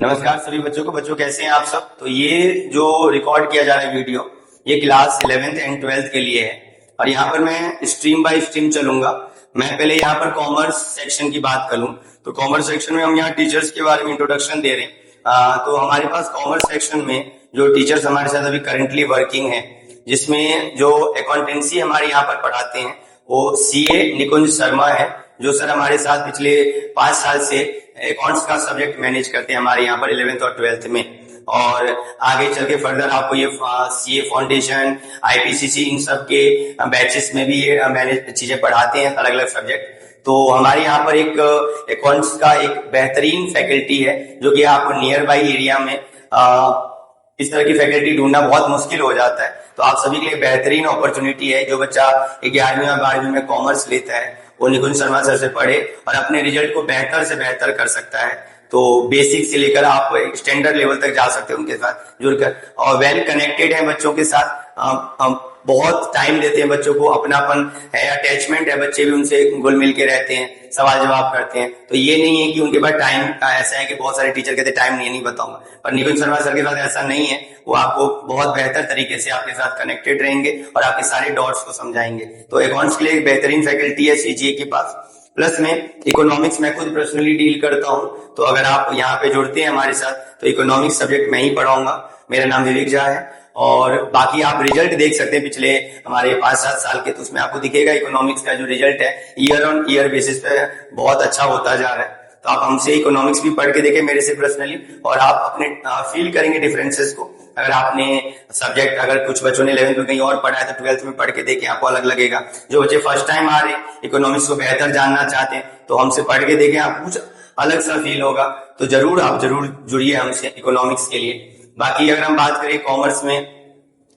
नमस्कार सभी बच्चों को। बच्चों कैसे हैं आप सब। तो ये जो रिकॉर्ड किया जा रहा है वीडियो, ये क्लास 11th एंड 12th के लिए है और यहाँ पर मैं स्ट्रीम बाय स्ट्रीम चलूंगा। मैं पहले यहाँ पर कॉमर्स सेक्शन की बात करूं तो कॉमर्स सेक्शन में हम यहाँ टीचर्स के बारे में इंट्रोडक्शन दे रहे हैं। तो हमारे पास कॉमर्स सेक्शन में जो टीचर्स हमारे साथ अभी करंटली वर्किंग है, जिसमें जो अकाउंटेंसी हमारे यहाँ पर पढ़ाते हैं वो सीए निकुंज शर्मा है, जो सर हमारे साथ पिछले 5 साल से अकाउंट्स का सब्जेक्ट मैनेज करते हैं हमारे यहाँ पर 11th और 12th में। और आगे चल के फर्दर आपको ये सीए फाउंडेशन, आईपीसीसी, इन सब के बैचेस में भी ये मैनेज चीजें पढ़ाते हैं, अलग अलग सब्जेक्ट। तो हमारे यहाँ पर एक अकाउंट्स का एक बेहतरीन फैकल्टी है, जो कि आपको नियर बाई एरिया में इस तरह की फैकल्टी ढूंढना बहुत मुश्किल हो जाता है। तो आप सभी के लिए बेहतरीन अपॉर्चुनिटी है। जो बच्चा 11वीं और 12वीं में कॉमर्स लेता है वो निकुंज शर्मा सर से पढ़े और अपने रिजल्ट को बेहतर से बेहतर कर सकता है। तो बेसिक से लेकर आप स्टैंडर्ड लेवल तक जा सकते हैं उनके साथ जुड़कर, और वेल कनेक्टेड है बच्चों के साथ। बहुत टाइम देते हैं बच्चों को, अपनापन है, अटैचमेंट है, बच्चे भी उनसे घुल मिल के रहते हैं, सवाल जवाब करते हैं। तो ये नहीं है कि उनके पास टाइम ऐसा है कि बहुत सारे टीचर कहते टाइम नहीं बताऊंगा, पर निकुंज शर्मा सर के साथ ऐसा नहीं है। वो आपको बहुत बेहतर तरीके से आपके साथ कनेक्टेड रहेंगे और आपके सारे डॉट्स को समझाएंगे। तो अकाउंट्स के लिए एक बेहतरीन फैकल्टी है सीजीए के पास। प्लस में इकोनॉमिक्स मैं खुद पर्सनली डील करता हूं, तो अगर आप यहाँ पे जुड़ते हैं हमारे साथ तो इकोनॉमिक्स सब्जेक्ट मैं ही पढ़ाऊंगा। मेरा नाम विवेक झा है और बाकी आप रिजल्ट देख सकते हैं पिछले हमारे 5-7 साल के, तो उसमें आपको दिखेगा इकोनॉमिक्स का जो रिजल्ट है ईयर ऑन ईयर बेसिस पे बहुत अच्छा होता जा रहा है। तो आप हमसे इकोनॉमिक्स भी पढ़ के देखें मेरे से पर्सनली, और आप अपने फील करेंगे डिफरेंसेस को। अगर आपने सब्जेक्ट, अगर कुछ बच्चों ने 11th में कहीं और पढ़ा है तो 12th में पढ़ के देखें, आपको अलग लगेगा। जो बच्चे फर्स्ट टाइम आ रहे हैं इकोनॉमिक्स को बेहतर जानना चाहते हैं तो हमसे पढ़ के देखें, आपको कुछ अलग सा फील होगा। तो आप जरूर जुड़िए हमसे इकोनॉमिक्स के लिए। बाकी अगर हम बात करें कॉमर्स में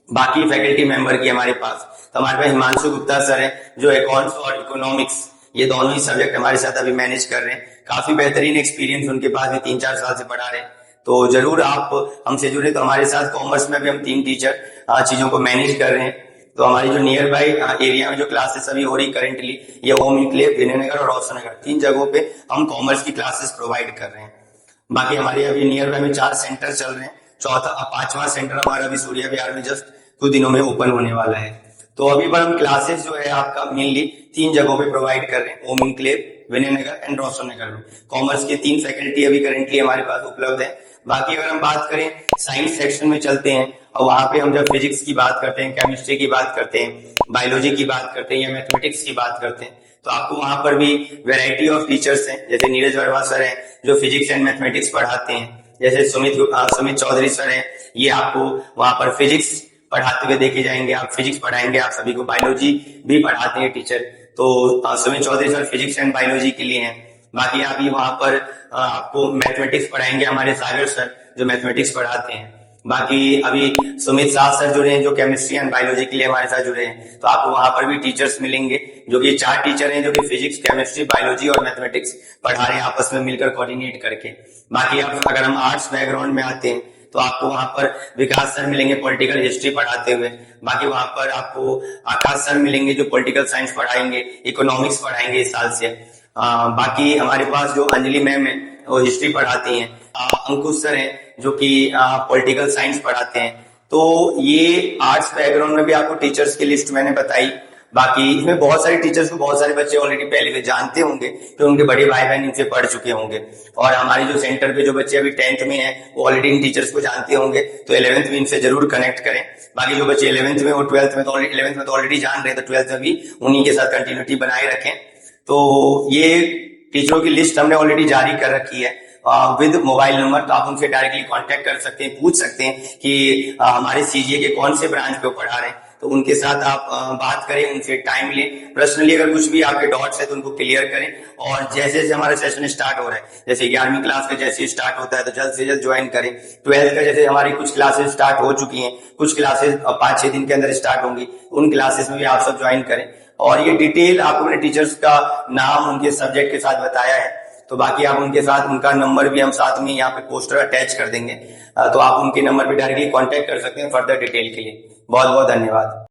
बाकी फैकल्टी मेंबर की हमारे पास, तो हमारे पास हिमांशु गुप्ता सर है, जो अकाउंट्स और इकोनॉमिक्स ये दोनों ही सब्जेक्ट हमारे साथ अभी मैनेज कर रहे हैं। काफी बेहतरीन एक्सपीरियंस उनके पास भी, 3-4 साल से पढ़ा रहे हैं। तो जरूर आप हमसे जुड़े। तो हमारे साथ कॉमर्स में भी हम 3 टीचर चीजों को मैनेज कर रहे हैं। तो हमारी जो नियर बाई एरिया में जो क्लासेस अभी हो रही करेंटली, ये ओम इनक्लेव, विनयनगर और रोशन नगर, 3 जगहों पे हम कॉमर्स की क्लासेस प्रोवाइड कर रहे हैं। बाकी हमारे अभी नियर बाई में 4 सेंटर चल रहे हैं। 5वां सेंटर हमारा अभी सूर्या विहार में जस्ट कुछ दिनों में ओपन होने वाला है। तो अभी पर हम क्लासेस जो है आपका मेनली 3 जगहों पे प्रोवाइड कर रहे हैं, ओम इनक्लेव, विनयनगर एंड रोशन नगर में। कॉमर्स के 3 फैकल्टी अभी करेंटली हमारे पास उपलब्ध है। बाकी अगर हम बात करें साइंस सेक्शन में चलते हैं और वहां पे हम जब फिजिक्स की बात करते हैं, केमिस्ट्री की बात करते हैं, बायोलॉजी की बात करते हैं या मैथमेटिक्स की बात करते हैं, तो आपको वहां पर भी वेराइटी ऑफ टीचर्स हैं। जैसे नीरज वर्मा सर हैं जो फिजिक्स एंड मैथमेटिक्स पढ़ाते हैं। जैसे सुमित चौधरी सर हैं, ये आपको वहां पर फिजिक्स पढ़ाते हुए देखे जाएंगे। आप फिजिक्स पढ़ाएंगे, आप सभी को बायोलॉजी भी पढ़ाते हैं टीचर। तो Sumit Chaudhary sir physics and biology के लिए हैं। बाकी अभी वहां पर आपको मैथमेटिक्स पढ़ाएंगे हमारे सागर सर, जो मैथमेटिक्स पढ़ाते हैं। बाकी अभी सुमित शाह सर जुड़े हैं जो केमिस्ट्री एंड बायोलॉजी के लिए हमारे साथ जुड़े हैं। तो आपको वहां पर भी टीचर्स मिलेंगे, जो कि 4 टीचर हैं जो कि फिजिक्स, केमिस्ट्री, बायोलॉजी और मैथमेटिक्स पढ़ा रहे हैं आपस में मिलकर कोऑर्डिनेट करके। बाकी अगर हम आर्ट्स बैकग्राउंड में आते हैं तो आपको वहां पर विकास सर मिलेंगे पॉलिटिकल हिस्ट्री पढ़ाते हुए। बाकी वहां पर आपको आकाश सर मिलेंगे जो पॉलिटिकल साइंस पढ़ाएंगे, इकोनॉमिक्स पढ़ाएंगे इस साल से। बाकी हमारे पास जो अंजलि मैम है वो हिस्ट्री पढ़ाती हैं। अंकुश सर है जो कि पॉलिटिकल साइंस पढ़ाते हैं। तो ये आर्ट्स बैकग्राउंड में भी आपको टीचर्स की लिस्ट मैंने बताई। बाकी इसमें बहुत सारे टीचर्स को बहुत सारे बच्चे ऑलरेडी पहले से जानते होंगे, तो उनके बड़े भाई बहन इनसे पढ़ चुके होंगे। और हमारे जो सेंटर पे जो बच्चे अभी 10th में हैं वो ऑलरेडी इन टीचर्स को जानते होंगे, तो 11th में इनसे जरूर कनेक्ट करें। बाकी जो बच्चे 11th में और 12th में तो 11th में तो ऑलरेडी जान रहे हैं, तो 12th में भी उन्हीं के साथ कंटिन्यूटी बनाए रखें। तो ये टीचरों की लिस्ट हमने ऑलरेडी जारी कर रखी है विद मोबाइल नंबर। तो आप उनसे डायरेक्टली कांटेक्ट कर सकते हैं, पूछ सकते हैं कि हमारे सीजीए के कौन से ब्रांच पे पढ़ा रहे हैं। तो उनके साथ आप बात करें, उनसे टाइम लें। पर्सनली अगर कुछ भी आपके डॉट्स है तो उनको क्लियर करें। और जैसे जैसे हमारा सेशन स्टार्ट हो रहा है, जैसे 11वीं क्लास का जैसे स्टार्ट होता है तो जल्द से जल्द ज्वाइन करें। 12th का जैसे हमारी कुछ क्लासेस स्टार्ट हो चुकी हैं, कुछ क्लासेस 5-6 दिन के अंदर स्टार्ट होंगी, उन क्लासेस में भी आप सब ज्वाइन करें। और ये डिटेल आपको अपने टीचर्स का नाम उनके सब्जेक्ट के साथ बताया है, तो बाकी आप उनके साथ उनका नंबर भी हम साथ में यहाँ पे पोस्टर अटैच कर देंगे। तो आप उनके नंबर पे डायरेक्टली कांटेक्ट कर सकते हैं फर्दर डिटेल के लिए। बहुत बहुत धन्यवाद।